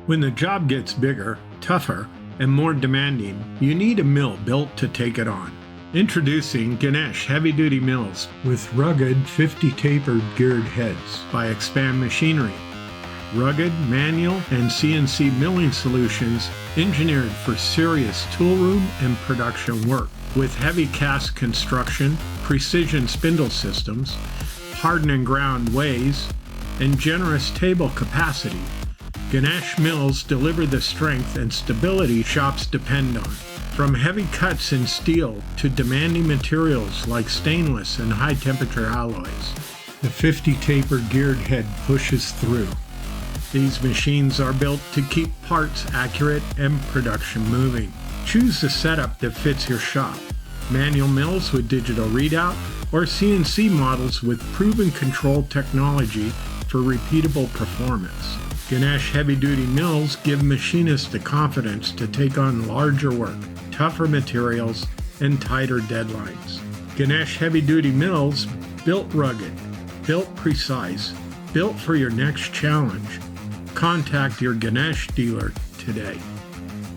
When the job gets bigger, tougher, and more demanding, you need a mill built to take it on. Introducing Ganesh heavy-duty mills with rugged 50 tapered geared heads by Expand Machinery. Rugged, manual, and CNC milling solutions engineered for serious toolroom and production work. With heavy cast construction, precision spindle systems, harden and ground ways, and generous table capacity, Ganesh mills deliver the strength and stability shops depend on. From heavy cuts in steel to demanding materials like stainless and high-temperature alloys, the 50 taper geared head pushes through. These machines are built to keep parts accurate and production moving. Choose the setup that fits your shop. Manual mills with digital readout or CNC models with proven control technology for repeatable performance. Ganesh heavy-duty mills give machinists the confidence to take on larger work, tougher materials, and tighter deadlines. Ganesh heavy-duty mills, built rugged, built precise, built for your next challenge. Contact your Ganesh dealer today.